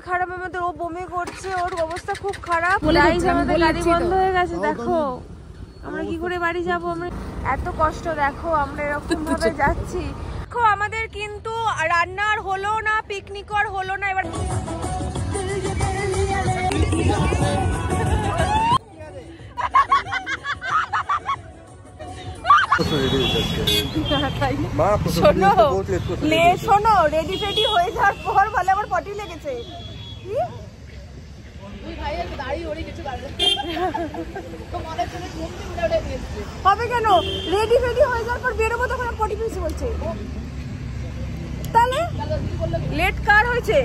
খারাপ আমাদের, ও বমি করছে, ওর অবস্থা খুব খারাপ। আমাদের গাড়ি বন্ধ হয়ে গেছে, দেখো আমরা কি করে বাড়ি যাবো, আমরা এত কষ্ট, দেখো আমরা এরকম ভাবে যাচ্ছি। দেখো আমাদের কিন্তু রান্নার হলো না, পিকনিক আর হলো না। এবার শোনো রেডি ফেডি হয়ে যাওয়ার পর বলে আমার পটি লেগেছে। হবে কেন, রেডি ফেডি হয়ে যাওয়ার পর বেরোবো তখন পটি পেয়েছে বলছে। তাহলে লেট কার হয়েছে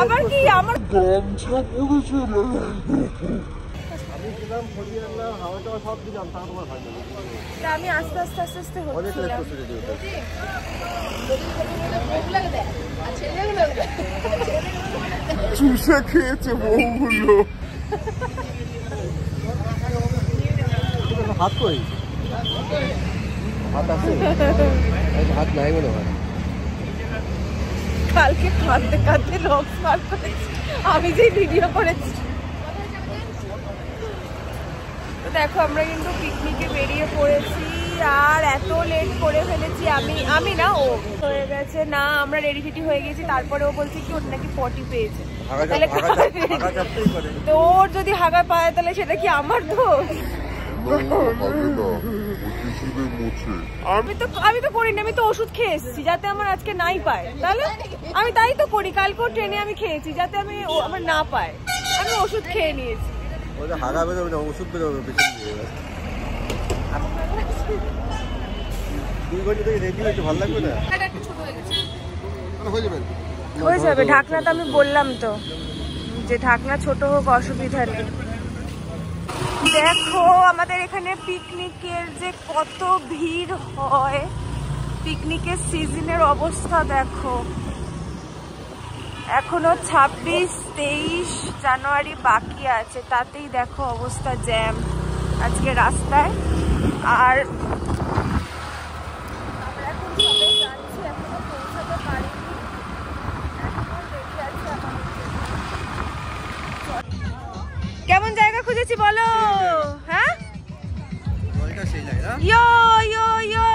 আবার কি আমার আমি আস্তে আস্তে আস্তে আস্তে চুষে খেয়েছে বউগুলো। হাত কই, হাত আছে, হাত নাই মনে হয়। কালকে কাঁদতে কাঁদতে রক পার করেছি আমি, যে ভিডিও করেছি। দেখো আমরা কিন্তু পিকনিকে বেরিয়ে পড়েছি, আর এত লেট করে ফেলেছি। আমি না, ও হয়ে গেছে না, আমরা রেডি ফেডি হয়ে গেছি। তারপরে ও বলছে কি ওর নাকি পটি পেয়েছে, তাহলে তো ওর যদি হাগা পায় তাহলে সেটা কি আমার দোষ? আমি তো করি না, আমি তো ওষুধ খেয়ে এসেছি যাতে আমার আজকে নাই পায়। তাহলে আমি তাই তো করি, কালকেও ট্রেনে আমি খেয়েছি যাতে আমি আমার না পায়, আমি ওষুধ খেয়ে নিয়েছি। হয়ে যাবে ঢাকনা, তো আমি বললাম তো যে ঢাকনা ছোট হোক অসুবিধা নেই। দেখো আমাদের এখানে পিকনিকের যে কত ভিড় হয়, পিকনিকের সিজনের অবস্থা দেখো। এখনো 26-23 জানুয়ারি বাকি আছে, তাতেই দেখো অবস্থা জ্যাম আজকে রাস্তায়। আর আমরা এখন সবাই যাচ্ছি, এখনো পৌঁছাতে পারিনি, এখনো দেখে আছি। কেমন জায়গা খুঁজেছি বলো? হ্যাঁ, ইয়ো ইয়ো ইয়ো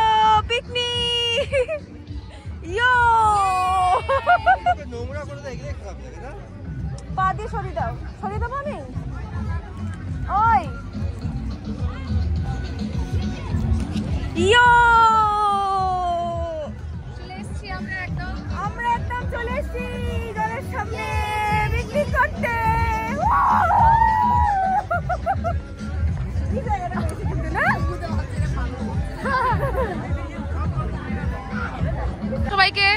পিকনিক, ইয়ো পা দিয়ে সরিয়ে দাও, সরিয়ে দেবো আমি। ওই ইয়ো চলে এসছি, আমরা একদম চলে এসছি জলের সামনে পিকনিক করতে। সবাইকে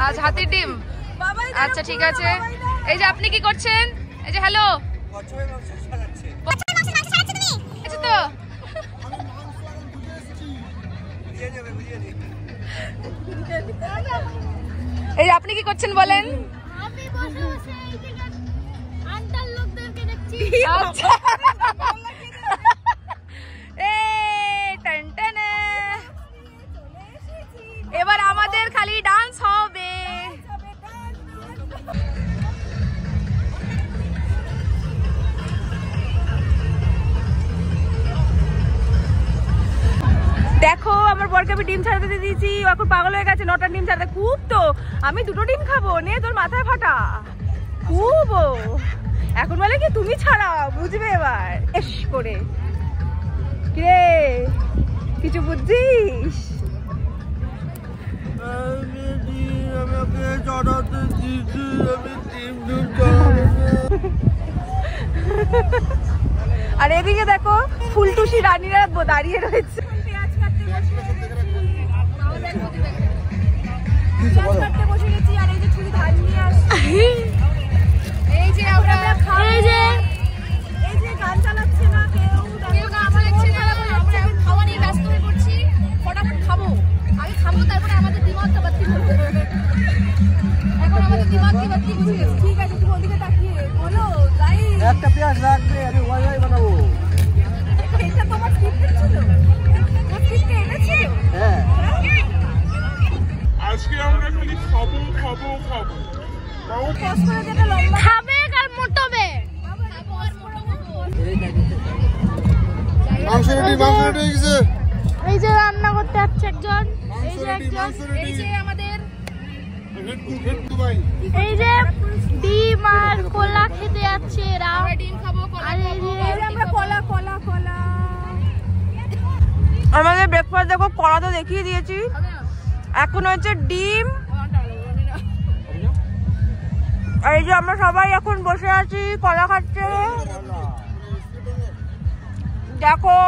আজ হাতির ডিম। আচ্ছা ঠিক আছে, এই যে আপনি কি করছেন? এই যে হ্যালো, তো এই যে আপনি কি করছেন বলেন? আচ্ছা এবার আমাদের খালি ডান্স হবে। দেখো আমার বরকে আমি ডিম ছাড়াতে দিয়েছি, এখন পাগল হয়ে গেছে, 9টা ডিম ছাড়াতে। খুব তো আমি 2টো ডিম খাবো, নে তোর মাথায় ফাটা। খুব এখন বলে কি তুমি ছাড়া বুঝবে এবার এস করে। রে কিছু বুঝছিস? আর এদিকে দেখো ফুলটুসি রানীরা দাঁড়িয়ে রয়েছে। বসে গেছি, আর এই যে ছুরি ধান নিয়ে আসছি, এই যে আমরা এই যে গান চালাচ্ছে না কেউ, খাওয়া নিয়ে ব্যস্ত হয়ে পড়ছি। ফটাফট খাবো, আগে খাবো তারপরে আমাদের দিমাগটা বাতি করবে। এখন আমাদের দিমাগ কি বাতি বুঝে গেছে। ঠিক আছে তুমি ওদিকে তাকিয়ে বলো, তাই একটা পেঁয়াজ রাখবে, আমি ওয়াই ওয়াই বানাবো। এটা তোমার স্ক্রিপ্ট ছিল? তোমার স্ক্রিপ্ট এনেছে? হ্যাঁ আজকে আমরা খালি খাবো খাবো খাবো খাবে আর মোটাবে। মাংস রেডি গেছে। এই যে রান্না করতে যাচ্ছে একজন, এই যে একজন, এই যে আমাদের এই যে ডিম আর কলা খেতে যাচ্ছে এরা। ডিম খাবো, আর এই যে আমরা কলা কলা কলা। আমাদের ব্রেকফাস্ট দেখো, কলা তো দেখিয়ে দিয়েছি, এখন হচ্ছে ডিম। আর এই যে আমরা সবাই এখন বসে আছি, কলা খাচ্ছে। দেখো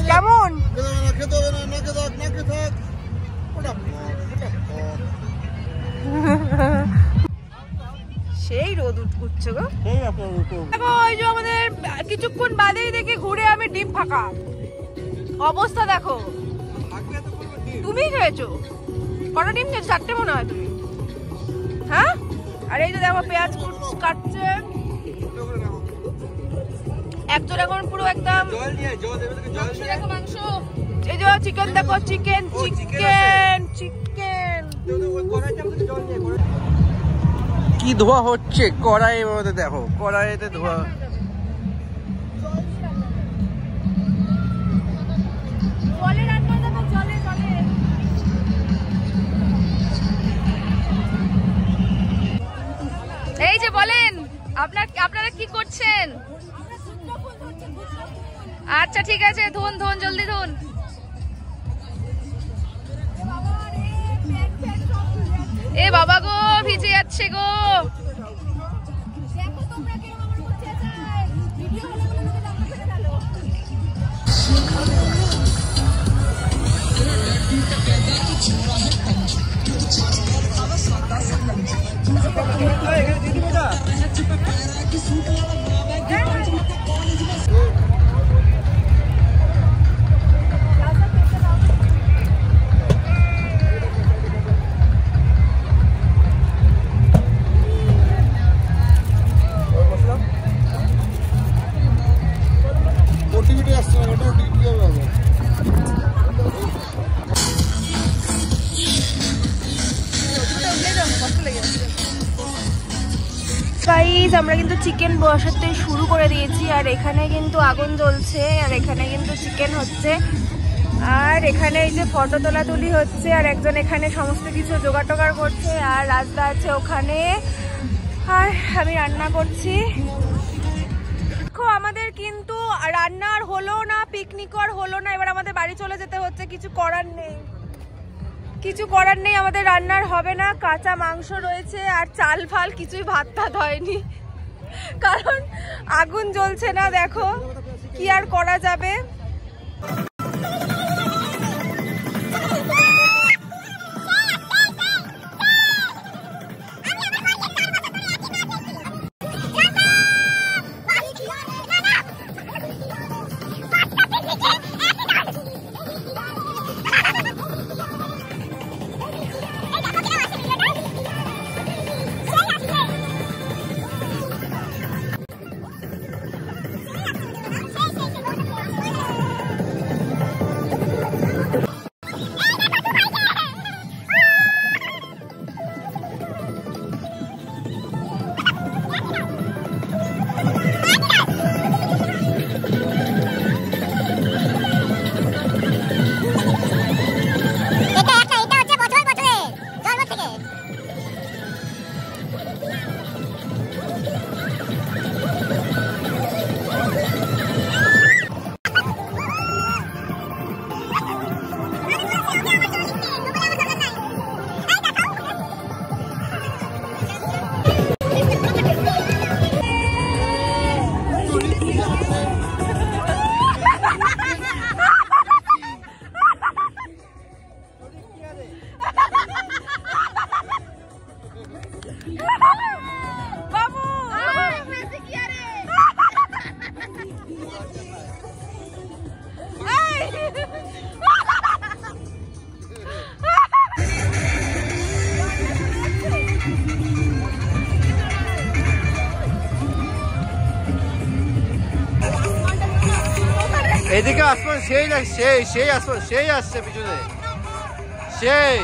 কেমন সেই রোদ উঠছে গো। দেখো ওই যে আমাদের কিছুক্ষণ বাদেই দেখে ঘুরে আমি ডিম ফাঁকা অবস্থা। দেখো তুমি খেয়েছো কটা ডিম খেয়েছো? 4টে মনে হয় তুমি। হ্যাঁ, আর এই যে দেখো পেঁয়াজ কাটছে একজন এখন পুরো একদম। মাংস, এই যে চিকেন দেখো, চিকেন চিকেন চিকেন। কি ধোয়া হচ্ছে কড়াইয়ের মধ্যে, দেখো কড়াইতে ধোয়া। এই যে বলেন আপনারা কি করছেন? আচ্ছা ঠিক আছে, ধুন ধুন জলদি ধুন। এ বাবা গো, ভিজে যাচ্ছে গো। গাইস, আমরা কিন্তু চিকেন বসাতে শুরু করে দিয়েছি, আর এখানে কিন্তু আগুন জ্বলছে, আর এখানে কিন্তু চিকেন হচ্ছে, আর এখানে এই যে ফটো তোলাতুলি হচ্ছে, আর একজন এখানে সমস্ত কিছু জোগাড় টোগাড় করছে, আর রাজদা আছে ওখানে, আর আমি রান্না করছি। দেখো আমাদের কিন্তু রান্নার হলো না, পিকনিক আর হলো না, এবার আমাদের বাড়ি চলে যেতে হচ্ছে। কিছু করার নেই, কিছু করার নেই, আমাদের রান্নার হবে না। কাঁচা মাংস রয়েছে আর চাল ফাল কিছুই, ভাত টাত হয়নি, কারণ আগুন জ্বলছে না। দেখো কি আর করা যাবে। এদিকে আসমান সেই না, সেই আসমান সেই আসছে পিছনে, সেই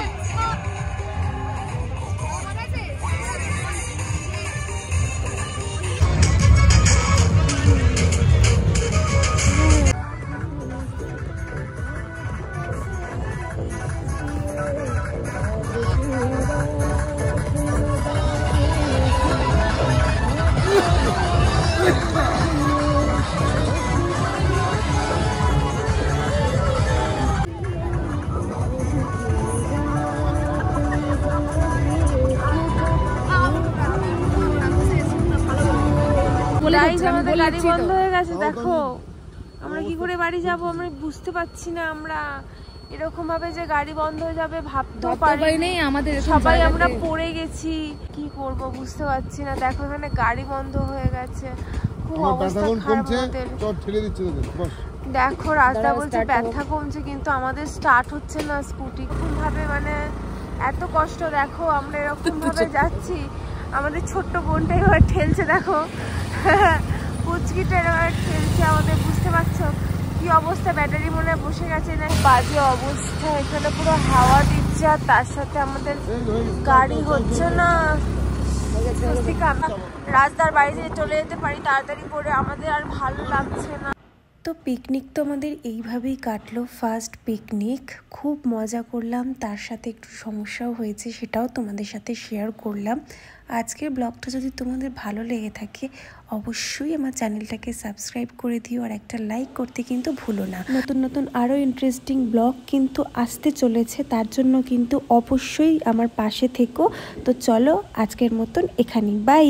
আমাদের গাড়ি বন্ধ হয়ে গেছে। দেখো আমরা কি করে বাড়ি যাব, আমরা বুঝতে পারছি না। আমরা এরকম ভাবে যে গাড়ি বন্ধ হয়ে যাবে ভাবতেও পারিনি আমাদের, সবাই আমরা পড়ে গেছি। কি করব বুঝতে পারছি না। দেখো এখানে গাড়ি বন্ধ হয়ে গেছে, খুব অবস্থা খারাপ আমাদের। দেখো রাস্তা বলছে ব্যথা কমছে, কিন্তু আমাদের স্টার্ট হচ্ছে না স্কুটি। কোন ভাবে মানে এত কষ্ট। দেখো আমরা এরকম ভাবে যাচ্ছি, আমাদের ছোট্ট বোনটাই এবার ঠেলছে। দেখো পুচকিটা এবার ঠেলছে আমাদের, বুঝতে পারছো কি অবস্থা। ব্যাটারি মনে হয় বসে গেছে, না বাজে অবস্থা। এখানে পুরো হাওয়া দিচ্ছে আর তার সাথে আমাদের গাড়ি হচ্ছে না। রাস্তার বাইরে চলে যেতে পারি তাড়াতাড়ি করে, আমাদের আর ভালো লাগছে না। তো পিকনিক তো আমাদের এইভাবেই কাটলো। ফার্স্ট পিকনিক, খুব মজা করলাম, তার সাথে একটু সমস্যাও হয়েছে, সেটাও তোমাদের সাথে শেয়ার করলাম। আজকের ব্লগটা যদি তোমাদের ভালো লেগে থাকে অবশ্যই আমার চ্যানেলটাকে সাবস্ক্রাইব করে দিও, আর একটা লাইক করতে কিন্তু ভুলো না। নতুন নতুন আরও ইন্টারেস্টিং ব্লগ কিন্তু আসতে চলেছে, তার জন্য কিন্তু অবশ্যই আমার পাশে থেকো। তো চলো আজকের মতন এখানেই, বাই।